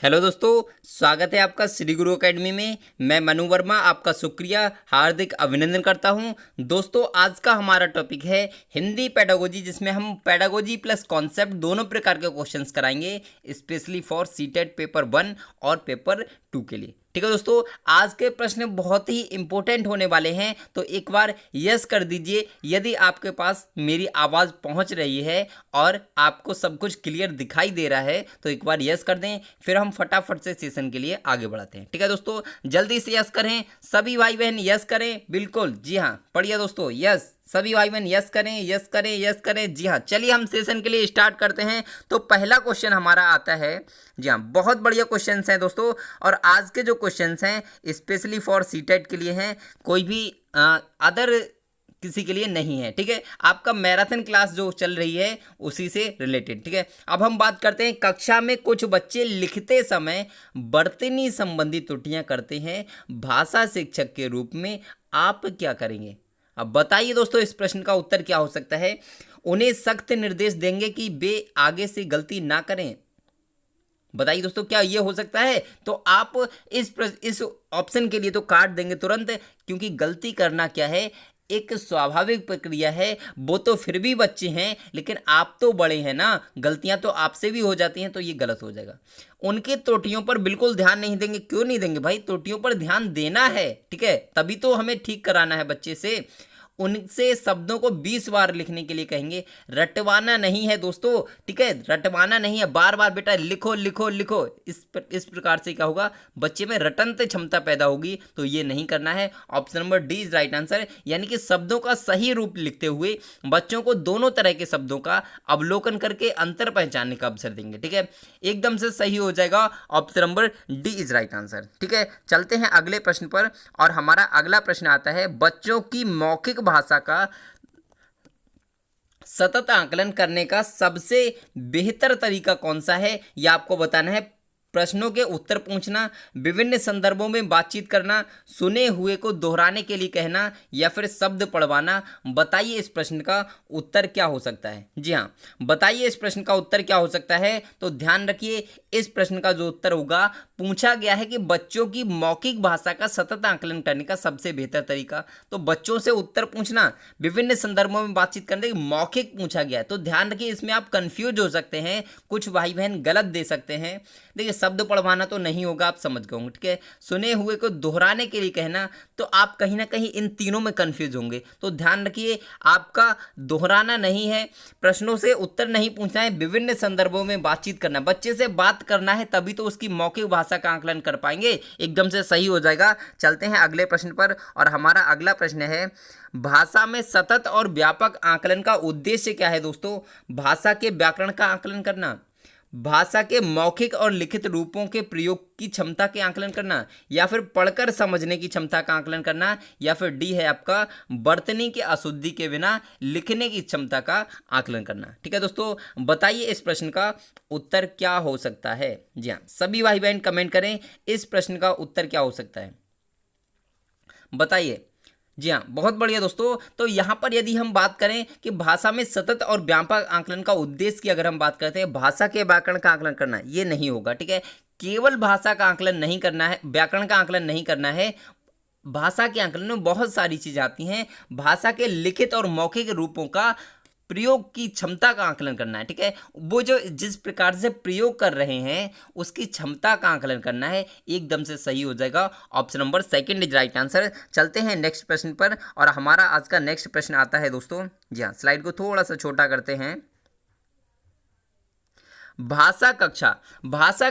Hello दोस्तों, स्वागत है आपका श्री गुरु एकेडमी में। मैं मनु वर्मा आपका शुक्रिया हार्दिक अभिनंदन करता हूं। दोस्तों, आज का हमारा टॉपिक है हिंदी पेडागोजी, जिसमें हम पेडागोजी प्लस कॉन्सेप्ट दोनों प्रकार के क्वेश्चंस कराएंगे, स्पेशली फॉर सीटेट पेपर 1 और पेपर 2 के लिए। ठीक है दोस्तों, आज के प्रश्न बहुत ही इंपॉर्टेंट होने वाले हैं, तो एक बार यस कर दीजिए यदि आपके पास मेरी आवाज़ पहुंच रही है और आपको सब कुछ क्लियर दिखाई दे रहा है, तो एक बार यस कर दें। फिर हम फटाफट से सेशन के लिए आगे बढ़ाते हैं। ठीक है दोस्तों, जल्दी से यस करें। सभी भाई बहन यस करें, बिल्कुल जी हाँ, पढ़िए दोस्तों, यस। सभी भाई बहन यस करें, यस करें, यस करें, जी हाँ। चलिए हम सेशन के लिए स्टार्ट करते हैं। तो पहला क्वेश्चन हमारा आता है, जी हाँ, बहुत बढ़िया क्वेश्चंस हैं दोस्तों। और आज के जो क्वेश्चंस हैं स्पेशली फॉर सीटेट के लिए हैं, कोई भी अदर किसी के लिए नहीं है। ठीक है, आपका मैराथन क्लास जो चल रही है उसी से रिलेटेड। ठीक है, अब हम बात करते हैं, कक्षा में कुछ बच्चे लिखते समय वर्तनी संबंधी त्रुटियां करते हैं, भाषा शिक्षक के रूप में आप क्या करेंगे? अब बताइए दोस्तों, इस प्रश्न का उत्तर क्या हो सकता है? उन्हें सख्त निर्देश देंगे कि वे आगे से गलती ना करें। बताइए दोस्तों, क्या ये हो सकता है? तो आप इस ऑप्शन के लिए तो काट देंगे तुरंत, क्योंकि गलती करना क्या है, एक स्वाभाविक प्रक्रिया है। वो तो फिर भी बच्चे हैं, लेकिन आप तो बड़े हैं ना, गलतियां तो आपसे भी हो जाती हैं, तो ये गलत हो जाएगा। उनकी त्रुटियों पर बिल्कुल ध्यान नहीं देंगे। क्यों नहीं देंगे भाई? त्रुटियों पर ध्यान देना है, ठीक है, तभी तो हमें ठीक कराना है बच्चे से। उनसे शब्दों को 20 बार लिखने के लिए कहेंगे, रटवाना नहीं है दोस्तों। ठीक है, रटवाना नहीं है, बार बार बेटा लिखो लिखो लिखो। इस प्रकार से क्या होगा, बच्चे में रटंत क्षमता पैदा होगी, तो ये नहीं करना है। Option number D is right answer, यानी कि शब्दों का सही रूप लिखते हुए बच्चों को दोनों तरह के शब्दों का अवलोकन करके अंतर पहचानने का अवसर देंगे। ठीक है, एकदम से सही हो जाएगा। Option number D is right answer. ठीक है, चलते हैं अगले प्रश्न पर। और हमारा अगला प्रश्न आता है, बच्चों की मौखिक भाषा का सतत आकलन करने का सबसे बेहतर तरीका कौन सा है, यह आपको बताना है। प्रश्नों के उत्तर पूछना, विभिन्न संदर्भों में बातचीत करना, सुने हुए को दोहराने के लिए कहना, या फिर शब्द पढ़वाना। बताइए इस प्रश्न का उत्तर क्या हो सकता है? जी हाँ, बताइए इस प्रश्न का उत्तर क्या हो सकता है। तो ध्यान रखिए, इस प्रश्न का जो उत्तर होगा, पूछा गया है कि बच्चों की मौखिक भाषा का सतत आकलन करने का सबसे बेहतर तरीका। तो बच्चों से उत्तर पूछना, विभिन्न संदर्भों में बातचीत करने, मौखिक पूछा गया है, तो ध्यान रखिए इसमें आप कंफ्यूज हो सकते हैं, कुछ भाई बहन गलत दे सकते हैं। देखिए, शब्द पढ़वाना तो नहीं होगा, आप समझ गए होंगे। ठीक है, सुने हुए को दोहराने के लिए कहना, तो आप कहीं ना कहीं इन तीनों में कंफ्यूज होंगे, तो ध्यान रखिए आपका दोहराना नहीं है, प्रश्नों से उत्तर नहीं पूछना है, विभिन्न संदर्भों में बातचीत करना, बच्चे से बात करना है, तभी तो उसकी मौखिक भाषा का आकलन कर पाएंगे। एकदम से सही हो जाएगा। चलते हैं अगले प्रश्न पर। और हमारा अगला प्रश्न है, भाषा में सतत और व्यापक आकलन का उद्देश्य क्या है दोस्तों? भाषा के व्याकरण का आकलन करना, भाषा के मौखिक और लिखित रूपों के प्रयोग की क्षमता के आकलन करना, या फिर पढ़कर समझने की क्षमता का आकलन करना, या फिर डी है आपका, वर्तनी की अशुद्धि के बिना लिखने की क्षमता का आकलन करना। ठीक है दोस्तों, बताइए इस प्रश्न का उत्तर क्या हो सकता है? जी हाँ, सभी भाई बहन कमेंट करें, इस प्रश्न का उत्तर क्या हो सकता है, बताइए। जी हाँ, बहुत बढ़िया दोस्तों। तो यहाँ पर यदि हम बात करें कि भाषा में सतत और व्यापक आकलन का उद्देश्य की अगर हम बात करते हैं, भाषा के व्याकरण का आकलन करना, ये नहीं होगा। ठीक है, केवल भाषा का आकलन नहीं करना है, व्याकरण का आकलन नहीं करना है। भाषा के आकलन में बहुत सारी चीज़ें आती हैं, भाषा के लिखित और मौखिक रूपों का प्रयोग की क्षमता का आकलन करना है। ठीक है, वो जो जिस प्रकार से प्रयोग कर रहे हैं उसकी क्षमता का आकलन करना है। एकदम से सही हो जाएगा। Option number second is right answer. चलते हैं नेक्स्ट प्रश्न पर। और हमारा आज का नेक्स्ट प्रश्न आता है दोस्तों, जी हाँ, स्लाइड को थोड़ा सा छोटा करते हैं। भाषा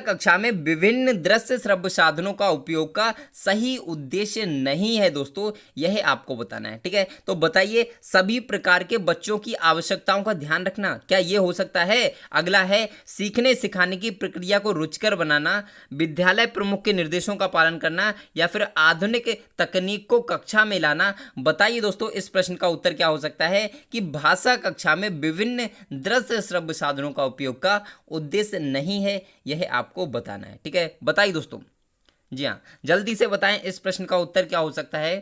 कक्षा में विभिन्न दृश्य श्रव्य साधनों का उपयोग का सही उद्देश्य नहीं है दोस्तों, यह आपको बताना है। ठीक है, तो बताइए, सभी प्रकार के बच्चों की आवश्यकताओं का ध्यान रखना, क्या यह हो सकता है? अगला है, सीखने सिखाने की प्रक्रिया को रुचिकर बनाना, विद्यालय प्रमुख के निर्देशों का पालन करना, या फिर आधुनिक तकनीक को कक्षा में लाना। बताइए दोस्तों, इस प्रश्न का उत्तर क्या हो सकता है कि भाषा कक्षा में विभिन्न दृश्य श्रव्य साधनों का उपयोग का उद्देश्य नहीं है, यह आपको बताना है। ठीक है, बताइए दोस्तों, जी हाँ, जल्दी से बताएं, इस प्रश्न का उत्तर क्या हो सकता है?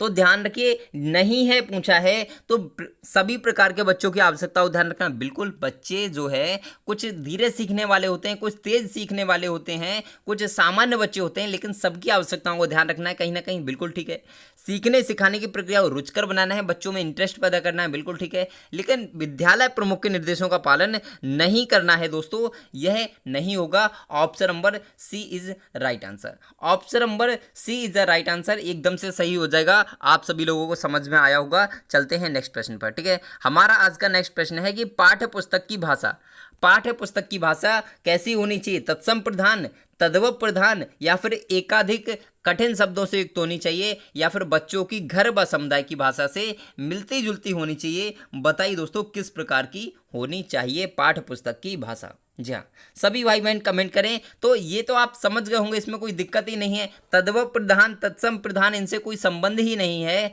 तो ध्यान रखिए, नहीं है पूछा है तो सभी प्रकार के बच्चों की आवश्यकता को ध्यान रखना। बिल्कुल, बच्चे जो है कुछ धीरे सीखने वाले होते हैं, कुछ तेज सीखने वाले होते हैं, कुछ सामान्य बच्चे होते हैं, लेकिन सबकी आवश्यकताओं को ध्यान रखना है कहीं ना कहीं, बिल्कुल ठीक है। सीखने सिखाने की प्रक्रिया को रुचिकर बनाना है, बच्चों में इंटरेस्ट पैदा करना है, बिल्कुल ठीक है। लेकिन विद्यालय प्रमुख के निर्देशों का पालन नहीं करना है दोस्तों, यह नहीं होगा। Option number C is right answer. Option number C is the right answer, एकदम से सही हो जाएगा। आप सभी लोगों को समझ में आया होगा। चलते हैं नेक्स्ट प्रश्न पर, ठीक है। हमारा आज का नेक्स्ट प्रश्न है कि पाठ्य पुस्तक की भाषा, पाठ्य पुस्तक की भाषा कैसी होनी चाहिए? तत्सम प्रधान, तद्भव प्रधान, या फिर एकाधिक कठिन शब्दों से युक्त होनी चाहिए, या फिर बच्चों की घर व समुदाय की भाषा से मिलती जुलती होनी चाहिए? बताइए दोस्तों किस प्रकार की होनी चाहिए पाठ्य पुस्तक की भाषा। जी हाँ, सभी भाई बहन कमेंट करें। तो ये तो आप समझ गए होंगे, इसमें कोई दिक्कत ही नहीं है। तद्भव प्रधान, तत्सम प्रधान, इनसे कोई संबंध ही नहीं है।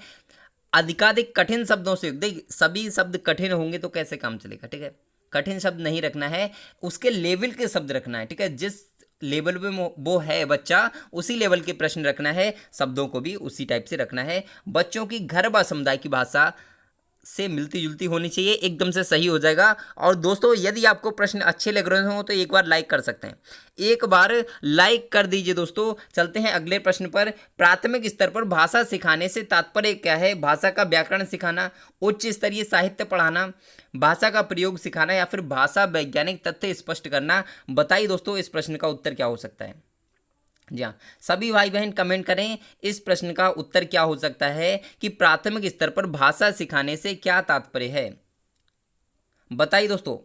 अधिकाधिक कठिन शब्दों से, देख सभी शब्द कठिन होंगे तो कैसे काम चलेगा, ठीक है। कठिन शब्द नहीं रखना है, उसके लेवल के शब्द रखना है, ठीक है। जिस लेवल पे वो है बच्चा, उसी लेवल के प्रश्न रखना है, शब्दों को भी उसी टाइप से रखना है। बच्चों की घर व समुदाय की भाषा से मिलती जुलती होनी चाहिए, एकदम से सही हो जाएगा। और दोस्तों यदि आपको प्रश्न अच्छे लग रहे हो तो एक बार लाइक कर सकते हैं, एक बार लाइक कर दीजिए दोस्तों। चलते हैं अगले प्रश्न पर। प्राथमिक स्तर पर भाषा सिखाने से तात्पर्य क्या है? भाषा का व्याकरण सिखाना, उच्च स्तरीय साहित्य पढ़ाना, भाषा का प्रयोग सिखाना, या फिर भाषा वैज्ञानिक तथ्य स्पष्ट करना? बताइए दोस्तों इस प्रश्न का उत्तर क्या हो सकता है। जी हाँ, सभी भाई बहन कमेंट करें इस प्रश्न का उत्तर क्या हो सकता है कि प्राथमिक स्तर पर भाषा सिखाने से क्या तात्पर्य है। बताइए दोस्तों।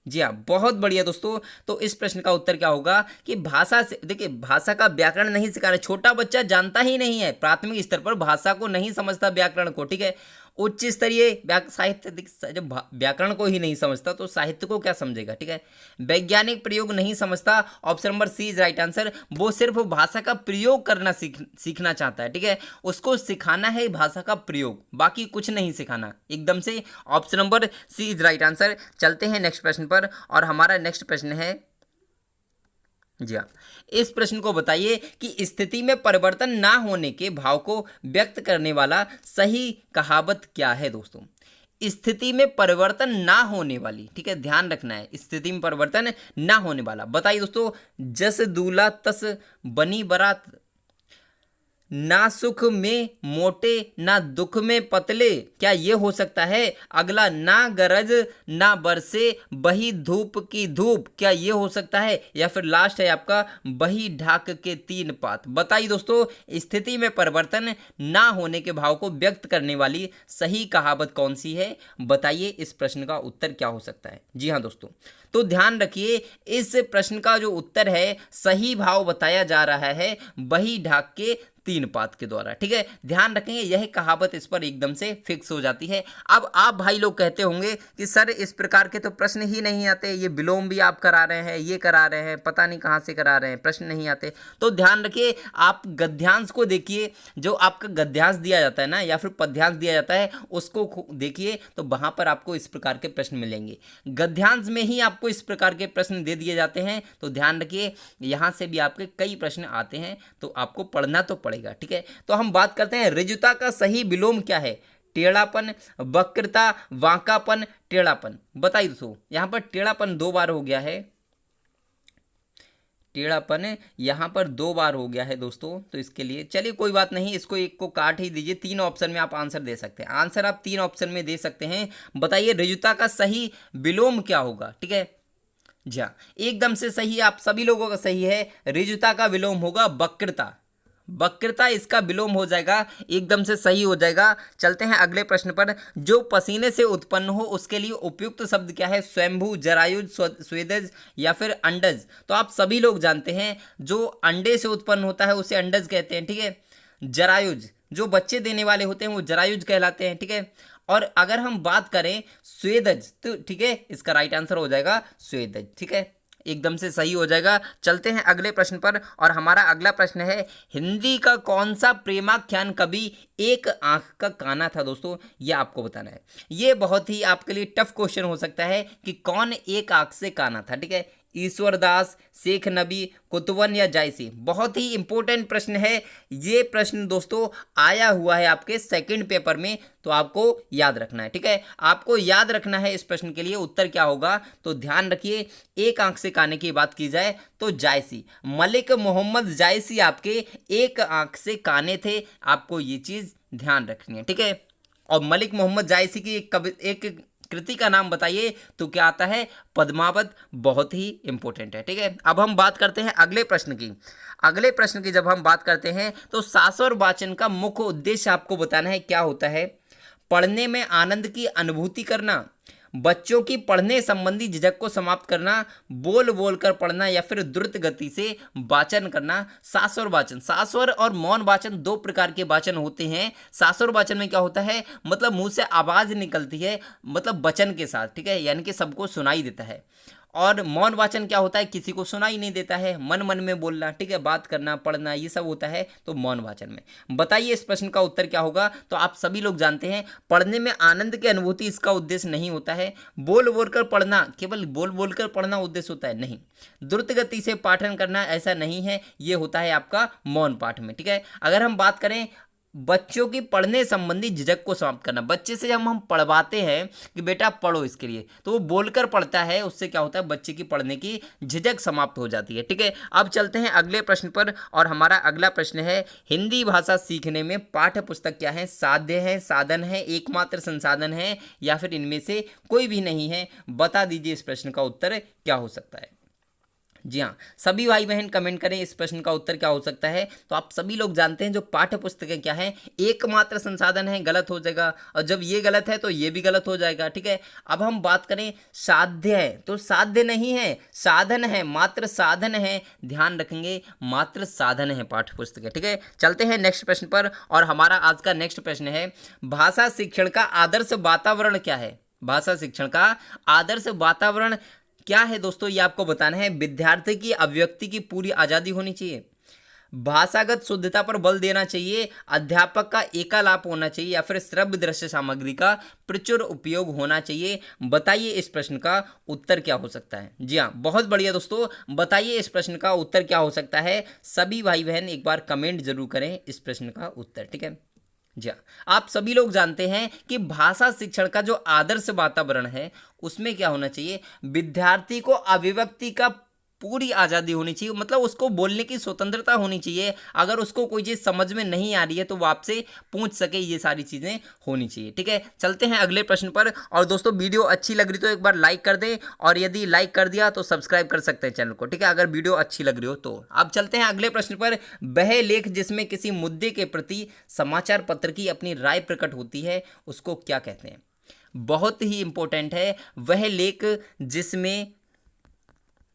जी हाँ, बहुत बढ़िया दोस्तों। तो इस प्रश्न का उत्तर क्या होगा कि भाषा से, देखिए भाषा का व्याकरण नहीं सिखाना। छोटा बच्चा जानता ही नहीं है, प्राथमिक स्तर पर भाषा को नहीं समझता, व्याकरण को, ठीक है। उच्च स्तरीय साहित्य, जब व्याकरण को ही नहीं समझता तो साहित्य को क्या समझेगा, ठीक है। वैज्ञानिक प्रयोग नहीं समझता, option number C is right answer. वो सिर्फ भाषा का प्रयोग करना सीखना चाहता है, ठीक है। उसको सिखाना है भाषा का प्रयोग, बाकी कुछ नहीं सिखाना, एकदम से option number C is right answer. चलते हैं नेक्स्ट प्रश्न पर, और हमारा नेक्स्ट प्रश्न है, जी हाँ, इस प्रश्न को बताइए कि स्थिति में परिवर्तन ना होने के भाव को व्यक्त करने वाला सही कहावत क्या है दोस्तों। स्थिति में परिवर्तन ना होने वाली, ठीक है, ध्यान रखना है, स्थिति में परिवर्तन ना होने वाला। बताइए दोस्तों। जस दूल्हा तस बनी बारात, ना सुख में मोटे ना दुख में पतले, क्या ये हो सकता है? अगला, ना गरज ना बरसे बही धूप की धूप, क्या ये हो सकता है? या फिर लास्ट है आपका, बही ढाक के तीन पात। बताइए दोस्तों स्थिति में परिवर्तन ना होने के भाव को व्यक्त करने वाली सही कहावत कौन सी है? बताइए इस प्रश्न का उत्तर क्या हो सकता है। जी हाँ दोस्तों, तो ध्यान रखिए इस प्रश्न का जो उत्तर है, सही भाव बताया जा रहा है बही ढाक के तीन पात के द्वारा, ठीक है। ध्यान रखेंगे, यह कहावत इस पर एकदम से फिक्स हो जाती है। अब आप भाई लोग कहते होंगे कि सर इस प्रकार के तो प्रश्न ही नहीं आते, ये विलोम भी आप करा रहे हैं, ये करा रहे हैं, पता नहीं कहाँ से करा रहे हैं, प्रश्न नहीं आते। तो ध्यान रखिए, आप गद्यांश को देखिए, जो आपका गद्यांश दिया जाता है ना, या फिर पद्यांश दिया जाता है, उसको देखिए, तो वहाँ पर आपको इस प्रकार के प्रश्न मिलेंगे। गद्यांश में ही आपको इस प्रकार के प्रश्न दे दिए जाते हैं। तो ध्यान रखिए, यहाँ से भी आपके कई प्रश्न आते हैं, तो आपको पढ़ना तो पड़ेगा, ठीक है। तो हम बात करते हैं ऋजुता का सही विलोम क्या है? टेढ़ापन, वक्रता, वांकापन, टेढ़ापन। बताइए दोस्तों, यहाँ पर टेढ़ापन 2 बार हो गया है, टेढ़ापन यहाँ पर 2 बार हो गया है दोस्तों। तो इसके लिए चलिए कोई बात नहीं, इसको एक को काट ही दीजिए। 3 ऑप्शन में आप आंसर दे सकते हैं, आंसर आप 3 ऑप्शन में दे सकते हैं। बताइए ऋजुता का सही विलोम क्या होगा, ठीक है। जी हाँ, एकदम से सही, आप सभी लोगों का सही है। ऋजुता का विलोम होगा वक्रता, वक्रता इसका विलोम हो जाएगा, एकदम से सही हो जाएगा। चलते हैं अगले प्रश्न पर। जो पसीने से उत्पन्न हो उसके लिए उपयुक्त शब्द क्या है? स्वयंभू, जरायुज, स्वेदज, या फिर अंडज। तो आप सभी लोग जानते हैं जो अंडे से उत्पन्न होता है उसे अंडज कहते हैं, ठीक है। जरायुज जो बच्चे देने वाले होते हैं वो जरायुज कहलाते हैं, ठीक है। और अगर हम बात करें स्वेदज, तो ठीक है, इसका राइट आंसर हो जाएगा स्वेदज, ठीक है, एकदम से सही हो जाएगा। चलते हैं अगले प्रश्न पर, और हमारा अगला प्रश्न है, हिंदी का कौन सा प्रेमाख्यान कवि एक आंख का काना था? दोस्तों ये आपको बताना है। ये बहुत ही आपके लिए टफ क्वेश्चन हो सकता है कि कौन एक आंख से काना था, ठीक है। ईश्वरदास, शेख नबी, कुतुबन या जायसी। बहुत ही इंपॉर्टेंट प्रश्न है ये प्रश्न दोस्तों, आया हुआ है आपके सेकंड पेपर में, तो आपको याद रखना है। ठीक है, आपको याद रखना है इस प्रश्न के लिए उत्तर क्या होगा, तो ध्यान रखिए। एक आंख से काने की बात की जाए तो जायसी, मलिक मोहम्मद जायसी आपके एक आंख से काने थे, आपको ये चीज ध्यान रखनी है। ठीक है, और मलिक मोहम्मद जायसी की एक कृति का नाम बताइए, तो क्या आता है, पद्मावत। बहुत ही इंपॉर्टेंट है। ठीक है, अब हम बात करते हैं अगले प्रश्न की। अगले प्रश्न की जब हम बात करते हैं तो शास्वर वाचन का मुख्य उद्देश्य आपको बताना है क्या होता है। पढ़ने में आनंद की अनुभूति करना, बच्चों की पढ़ने संबंधी झिझक को समाप्त करना, बोल बोल कर पढ़ना या फिर द्रुत गति से वाचन करना। शास्वर वाचन, शास्वर और मौन वाचन दो प्रकार के वाचन होते हैं। शास्वर वाचन में क्या होता है, मतलब मुंह से आवाज निकलती है, मतलब वचन के साथ। ठीक है, यानी कि सबको सुनाई देता है। और मौन वाचन क्या होता है, किसी को सुनाई नहीं देता है, मन मन में बोलना। ठीक है, बात करना, पढ़ना, ये सब होता है तो मौन वाचन में। बताइए इस प्रश्न का उत्तर क्या होगा। तो आप सभी लोग जानते हैं पढ़ने में आनंद की अनुभूति इसका उद्देश्य नहीं होता है। बोल बोल कर पढ़ना, केवल बोल बोल कर पढ़ना उद्देश्य होता है, नहीं। द्रुत गति से पाठन करना ऐसा नहीं है, ये होता है आपका मौन पाठ में। ठीक है, अगर हम बात करें बच्चों की पढ़ने संबंधी झिझक को समाप्त करना, बच्चे से जब हम पढ़वाते हैं कि बेटा पढ़ो इसके लिए, तो वो बोलकर पढ़ता है, उससे क्या होता है, बच्चे की पढ़ने की झिझक समाप्त हो जाती है। ठीक है, अब चलते हैं अगले प्रश्न पर, और हमारा अगला प्रश्न है हिंदी भाषा सीखने में पाठ्य पुस्तक क्या है, साध्य है, साधन है, एकमात्र संसाधन है, या फिर इनमें से कोई भी नहीं है। बता दीजिए इस प्रश्न का उत्तर क्या हो सकता है। जी हाँ, सभी भाई बहन कमेंट करें इस प्रश्न का उत्तर क्या हो सकता है। तो आप सभी लोग जानते हैं जो पाठ्य पुस्तकें क्या है, एकमात्र संसाधन है, गलत हो जाएगा, और जब ये गलत है तो ये भी गलत हो जाएगा। ठीक है, अब हम बात करें साध्य है, तो साध्य नहीं है, साधन है, मात्र साधन है, ध्यान रखेंगे, मात्र साधन है पाठ्य पुस्तकें। ठीक है, चलते हैं नेक्स्ट प्रश्न पर, और हमारा आज का नेक्स्ट प्रश्न है भाषा शिक्षण का आदर्श वातावरण क्या है। भाषा शिक्षण का आदर्श वातावरण क्या है दोस्तों, ये आपको बताना है। विद्यार्थी की अभिव्यक्ति की पूरी आज़ादी होनी चाहिए, भाषागत शुद्धता पर बल देना चाहिए, अध्यापक का एकालाप होना चाहिए, या फिर श्रव्य दृश्य सामग्री का प्रचुर उपयोग होना चाहिए। बताइए इस प्रश्न का उत्तर क्या हो सकता है। जी हाँ, बहुत बढ़िया दोस्तों, बताइए इस प्रश्न का उत्तर क्या हो सकता है। सभी भाई बहन एक बार कमेंट जरूर करें इस प्रश्न का उत्तर। ठीक है, जी हाँ, आप सभी लोग जानते हैं कि भाषा शिक्षण का जो आदर्श वातावरण है उसमें क्या होना चाहिए, विद्यार्थी को अभिव्यक्ति का पूरी आज़ादी होनी चाहिए, मतलब उसको बोलने की स्वतंत्रता होनी चाहिए। अगर उसको कोई चीज़ समझ में नहीं आ रही है तो वो आपसे पूछ सके, ये सारी चीज़ें होनी चाहिए। ठीक है, चलते हैं अगले प्रश्न पर। और दोस्तों वीडियो अच्छी लग रही तो एक बार लाइक कर दें, और यदि लाइक कर दिया तो सब्सक्राइब कर सकते हैं चैनल को। ठीक है, अगर वीडियो अच्छी लग रही हो तो। अब चलते हैं अगले प्रश्न पर। वह लेख जिसमें किसी मुद्दे के प्रति समाचार पत्र की अपनी राय प्रकट होती है उसको क्या कहते हैं। बहुत ही इंपॉर्टेंट है, वह लेख जिसमें,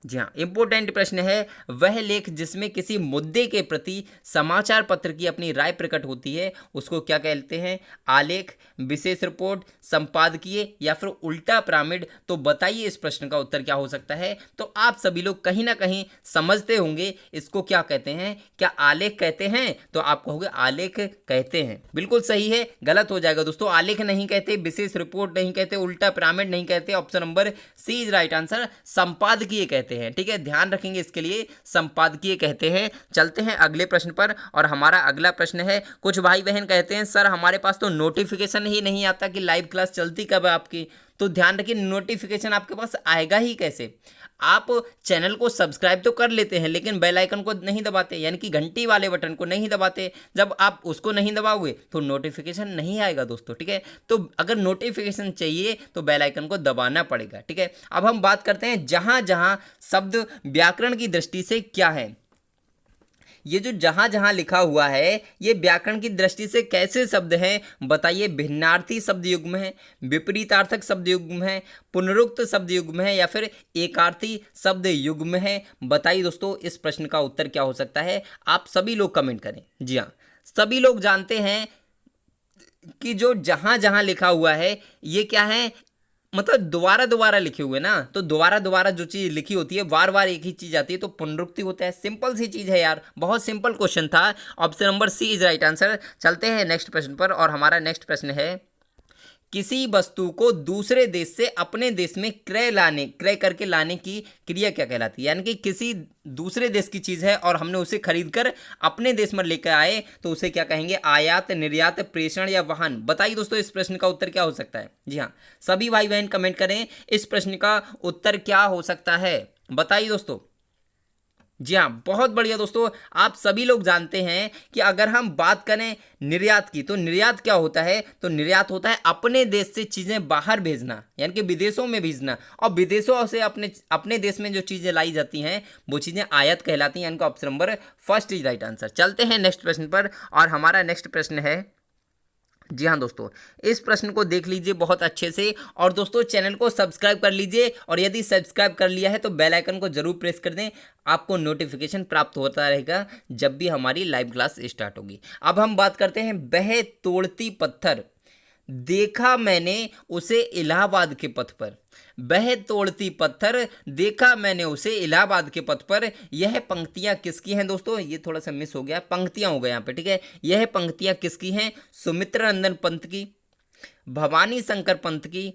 जी हाँ, इंपॉर्टेंट प्रश्न है, वह लेख जिसमें किसी मुद्दे के प्रति समाचार पत्र की अपनी राय प्रकट होती है उसको क्या कहते हैं, आलेख, विशेष रिपोर्ट, संपादकीय, या फिर उल्टा पिरामिड। तो बताइए इस प्रश्न का उत्तर क्या हो सकता है। तो आप सभी लोग कहीं ना कहीं समझते होंगे इसको क्या कहते हैं, क्या आलेख कहते हैं, तो आप कहोगे आलेख कहते हैं, बिल्कुल सही है। गलत हो जाएगा दोस्तों, आलेख नहीं कहते, विशेष रिपोर्ट नहीं कहते, उल्टा पिरामिड नहीं कहते, option number C is right answer, संपादकीय कहते हैं। ठीक है, ध्यान रखेंगे इसके लिए, संपादकीय कहते हैं। चलते हैं अगले प्रश्न पर, और हमारा अगला प्रश्न है, कुछ भाई बहन कहते हैं सर हमारे पास तो नोटिफिकेशन ही नहीं आता कि लाइव क्लास चलती कब है आपकी। तो ध्यान रखिए, नोटिफिकेशन आपके पास आएगा ही कैसे। आप चैनल को सब्सक्राइब तो कर लेते हैं लेकिन बेल आइकन को नहीं दबाते, यानी कि घंटी वाले बटन को नहीं दबाते। जब आप उसको नहीं दबाओगे तो नोटिफिकेशन नहीं आएगा दोस्तों। ठीक है, तो अगर नोटिफिकेशन चाहिए तो बेल आइकन को दबाना पड़ेगा। ठीक है, अब हम बात करते हैं जहां जहां शब्द व्याकरण की दृष्टि से क्या है। ये जो जहां जहां लिखा हुआ है ये व्याकरण की दृष्टि से कैसे शब्द हैं, बताइए। भिन्नार्थी शब्द युग्म है, विपरीतार्थक शब्द युग्म है, पुनरुक्त शब्द युग्म है, या फिर एकार्थी शब्द युग्म है। बताइए दोस्तों इस प्रश्न का उत्तर क्या हो सकता है। आप सभी लोग कमेंट करें। जी हाँ, सभी लोग जानते हैं कि जो जहां जहां लिखा हुआ है ये क्या है, मतलब दोबारा दोबारा लिखे हुए ना, तो दोबारा दोबारा जो चीज़ लिखी होती है बार बार एक ही चीज़ आती है तो पुनरुक्ति होता है। सिंपल सी चीज़ है यार, बहुत सिंपल क्वेश्चन था। Option number C is right answer. चलते हैं नेक्स्ट प्रश्न पर, और हमारा नेक्स्ट प्रश्न है, किसी वस्तु को दूसरे देश से अपने देश में क्रय करके लाने की क्रिया क्या कहलाती है? यानी कि किसी दूसरे देश की चीज़ है और हमने उसे खरीद कर अपने देश में लेकर आए तो उसे क्या कहेंगे? आयात, निर्यात, प्रेषण या वाहन। बताइए दोस्तों इस प्रश्न का उत्तर क्या हो सकता है? जी हाँ, सभी भाई बहन कमेंट करें, इस प्रश्न का उत्तर क्या हो सकता है? बताइए दोस्तों। जी हाँ, बहुत बढ़िया दोस्तों। आप सभी लोग जानते हैं कि अगर हम बात करें निर्यात की, तो निर्यात क्या होता है? तो निर्यात होता है अपने देश से चीज़ें बाहर भेजना, यानी कि विदेशों में भेजना, और विदेशों से अपने अपने देश में जो चीज़ें लाई जाती हैं वो चीज़ें आयात कहलाती हैं। यानी कि option number first is right answer. चलते हैं नेक्स्ट प्रश्न पर, और हमारा नेक्स्ट प्रश्न है, जी हाँ दोस्तों, इस प्रश्न को देख लीजिए बहुत अच्छे से, और दोस्तों चैनल को सब्सक्राइब कर लीजिए, और यदि सब्सक्राइब कर लिया है तो बेल आइकन को जरूर प्रेस कर दें, आपको नोटिफिकेशन प्राप्त होता रहेगा जब भी हमारी लाइव क्लास स्टार्ट होगी। अब हम बात करते हैं, वह तोड़ती पत्थर देखा मैंने उसे इलाहाबाद के पथ पर। वह तोड़ती पत्थर देखा मैंने उसे इलाहाबाद के पथ पर। यह पंक्तियां किसकी हैं दोस्तों? ये थोड़ा सा मिस हो गया, पंक्तियां हो गए यहाँ पे, ठीक है। यह पंक्तियां किसकी हैं? सुमित्रा नंदन पंत की, भवानी शंकर पंत की,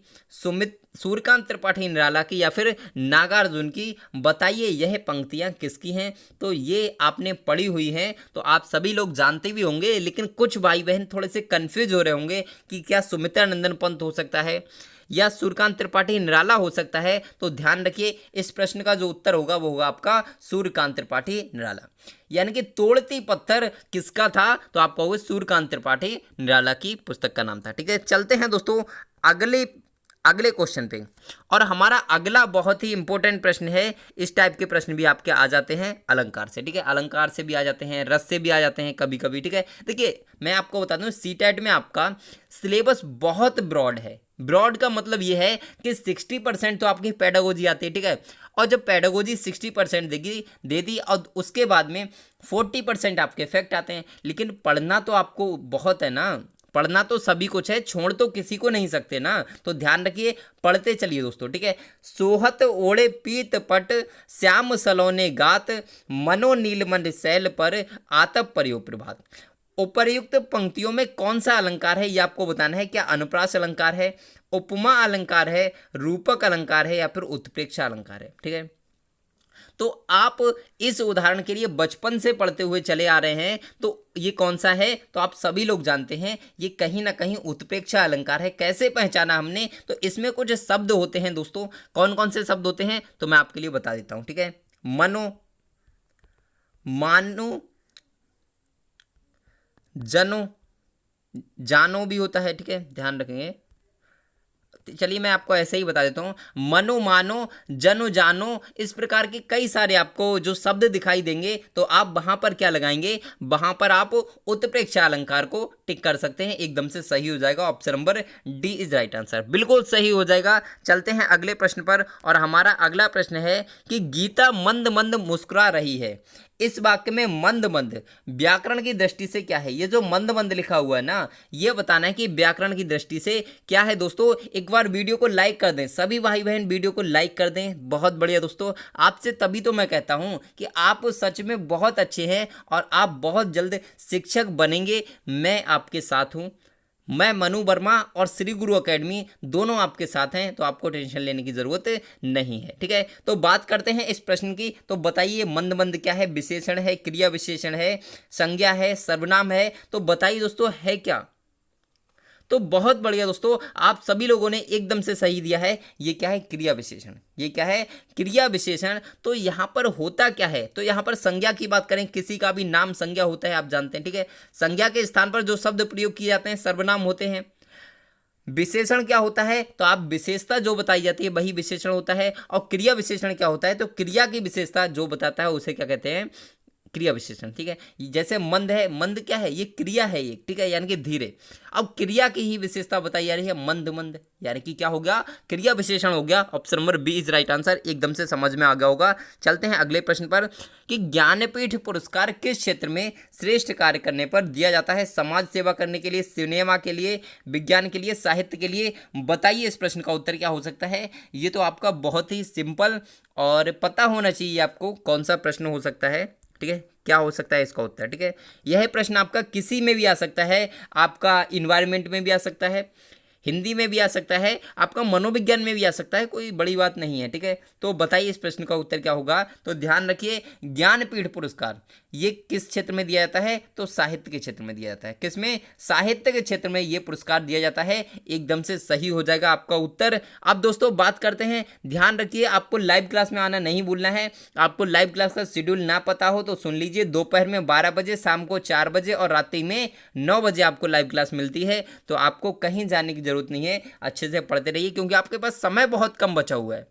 सूर्यकांत त्रिपाठी निराला की, या फिर नागार्जुन की। बताइए यह पंक्तियां किसकी हैं? तो ये आपने पढ़ी हुई हैं, तो आप सभी लोग जानते भी होंगे, लेकिन कुछ भाई बहन थोड़े से कंफ्यूज हो रहे होंगे कि क्या सुमित्रा नंदन पंत हो सकता है या सूर्यकांत त्रिपाठी निराला हो सकता है। तो ध्यान रखिए, इस प्रश्न का जो उत्तर होगा वो होगा आपका सूर्यकांत त्रिपाठी निराला। यानी कि तोड़ती पत्थर किसका था? तो आप कहोगे सूर्यकांत त्रिपाठी निराला की पुस्तक का नाम था, ठीक है। चलते हैं दोस्तों अगले क्वेश्चन पे, और हमारा अगला बहुत ही इंपॉर्टेंट प्रश्न है। इस टाइप के प्रश्न भी आपके आ जाते हैं अलंकार से, ठीक है। अलंकार से भी आ जाते हैं, रस से भी आ जाते हैं कभी कभी, ठीक है। देखिए मैं आपको बता दूं, सीटेट में आपका सिलेबस बहुत ब्रॉड है। ब्रॉड का मतलब ये है कि 60% तो आपकी पेडागोजी आती है, ठीक है। और जब पेडागोजी 60% दे दी और उसके बाद में 40% आपके फैक्ट आते हैं, लेकिन पढ़ना तो आपको बहुत है ना, पढ़ना तो सभी कुछ है, छोड़ तो किसी को नहीं सकते ना। तो ध्यान रखिए, पढ़ते चलिए दोस्तों, ठीक है। सोहत ओढ़े पीत पट, श्याम सलोने गात, मनो नीलमंड शैल पर, आतप परियो प्रभात। उपर्युक्त पंक्तियों में कौन सा अलंकार है ये आपको बताना है। क्या अनुप्रास अलंकार है, उपमा अलंकार है, रूपक अलंकार है, या फिर उत्प्रेक्षा अलंकार है, ठीक है। तो आप इस उदाहरण के लिए बचपन से पढ़ते हुए चले आ रहे हैं, तो ये कौन सा है? तो आप सभी लोग जानते हैं ये कहीं ना कहीं उत्प्रेक्षा अलंकार है। कैसे पहचाना हमने? तो इसमें कुछ शब्द होते हैं दोस्तों। कौन कौन से शब्द होते हैं तो मैं आपके लिए बता देता हूं, ठीक है। मनो, मानो, जनो, जानो भी होता है, ठीक है, ध्यान रखेंगे। चलिए मैं आपको ऐसे ही बता देता हूँ, मनो, मानो, जनो, जानो, इस प्रकार के कई सारे आपको जो शब्द दिखाई देंगे, तो आप वहां पर क्या लगाएंगे? वहां पर आप उत्प्रेक्षा अलंकार को टिक कर सकते हैं, एकदम से सही हो जाएगा। Option number D is right answer, बिल्कुल सही हो जाएगा। चलते हैं अगले प्रश्न पर, और हमारा अगला प्रश्न है कि गीता मंद मंद मुस्कुरा रही है। इस वाक्य में मंद मंद व्याकरण की दृष्टि से क्या है? ये जो मंद मंद लिखा हुआ है ना, ये बताना है कि व्याकरण की दृष्टि से क्या है दोस्तों। एक बार वीडियो को लाइक कर दें, सभी भाई बहन वीडियो को लाइक कर दें। बहुत बढ़िया दोस्तों, आपसे तभी तो मैं कहता हूं कि आप सच में बहुत अच्छे हैं और आप बहुत जल्द शिक्षक बनेंगे। मैं आपके साथ हूं, मैं मनु वर्मा और श्री गुरु एकेडमी दोनों आपके साथ हैं, तो आपको टेंशन लेने की जरूरत नहीं है, ठीक है। तो बात करते हैं इस प्रश्न की। तो बताइए मंद मंद क्या है? विशेषण है, क्रिया विशेषण है, संज्ञा है, सर्वनाम है? तो बताइए दोस्तों है क्या? तो बहुत बढ़िया दोस्तों, आप सभी लोगों ने एकदम से सही दिया है। ये क्या है? क्रिया विशेषण। ये क्या है? क्रिया विशेषण। तो यहाँ पर होता क्या है? तो यहाँ पर संज्ञा की बात करें, किसी का भी नाम संज्ञा होता है, आप जानते हैं, ठीक है। संज्ञा के स्थान पर जो शब्द प्रयोग किए जाते हैं सर्वनाम होते हैं। विशेषण क्या होता है? तो आप विशेषता जो बताई जाती है वही विशेषण होता है। और क्रिया विशेषण क्या होता है? तो क्रिया की विशेषता जो बताता है उसे क्या कहते हैं? क्रिया विशेषण, ठीक है। जैसे मंद है, मंद क्या है? ये क्रिया है ये, ठीक है, यानी कि धीरे। अब क्रिया की ही विशेषता बताई जा रही है, मंद मंद, यानी कि क्या हो गया? क्रिया विशेषण हो गया। Option number B is right answer, एकदम से समझ में आ गया होगा। चलते हैं अगले प्रश्न पर कि ज्ञानपीठ पुरस्कार किस क्षेत्र में श्रेष्ठ कार्य करने पर दिया जाता है? समाज सेवा करने के लिए, सिनेमा के लिए, विज्ञान के लिए, साहित्य के लिए? बताइए इस प्रश्न का उत्तर क्या हो सकता है। ये तो आपका बहुत ही सिंपल और पता होना चाहिए आपको कौन सा प्रश्न हो सकता है, ठीक है। क्या हो सकता है इसका उत्तर, ठीक है। यह प्रश्न आपका किसी में भी आ सकता है, आपका इन्वायरमेंट में भी आ सकता है, हिंदी में भी आ सकता है, आपका मनोविज्ञान में भी आ सकता है, कोई बड़ी बात नहीं है, ठीक है। तो बताइए इस प्रश्न का उत्तर क्या होगा। तो ध्यान रखिए, ज्ञानपीठ पुरस्कार ये किस क्षेत्र में दिया जाता है, तो साहित्य के क्षेत्र में दिया जाता है। किसमें, साहित्य के क्षेत्र में ये पुरस्कार दिया जाता है। एकदम से सही हो जाएगा आपका उत्तर। अब दोस्तों बात करते हैं, ध्यान रखिए आपको लाइव क्लास में आना नहीं भूलना है। आपको लाइव क्लास का शेड्यूल ना पता हो तो सुन लीजिए, दोपहर में 12 बजे, शाम को 4 बजे और रात्रि में 9 बजे आपको लाइव क्लास मिलती है। तो आपको कहीं जाने की जरूरत नहीं है, अच्छे से पढ़ते रहिए क्योंकि आपके पास समय बहुत कम बचा हुआ है।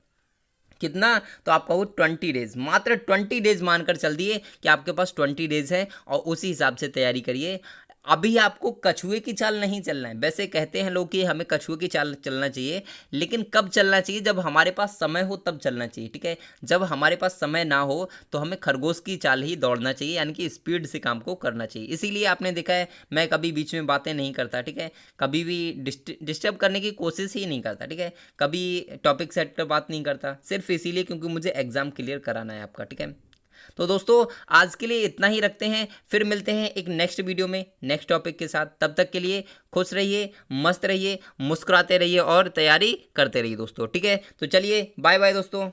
कितना, तो आपका वो 20 डेज, मात्र 20 डेज मानकर चल दिए कि आपके पास 20 डेज है और उसी हिसाब से तैयारी करिए। अभी आपको कछुए की चाल नहीं चलना है। वैसे कहते हैं लोग कि हमें कछुए की चाल चलना चाहिए, लेकिन कब चलना चाहिए, जब हमारे पास समय हो तब चलना चाहिए, ठीक है। जब हमारे पास समय ना हो तो हमें खरगोश की चाल ही दौड़ना चाहिए, यानी कि स्पीड से काम को करना चाहिए। इसीलिए आपने देखा है मैं कभी बीच में बातें नहीं करता, ठीक है, कभी भी डिस्टर्ब करने की कोशिश ही नहीं करता, ठीक है, कभी टॉपिक सेट पर बात नहीं करता, सिर्फ इसीलिए क्योंकि मुझे एग्जाम क्लियर कराना है आपका, ठीक है। तो दोस्तों आज के लिए इतना ही रखते हैं, फिर मिलते हैं एक नेक्स्ट वीडियो में नेक्स्ट टॉपिक के साथ। तब तक के लिए खुश रहिए, मस्त रहिए, मुस्कुराते रहिए और तैयारी करते रहिए दोस्तों, ठीक है। तो चलिए बाय बाय दोस्तों।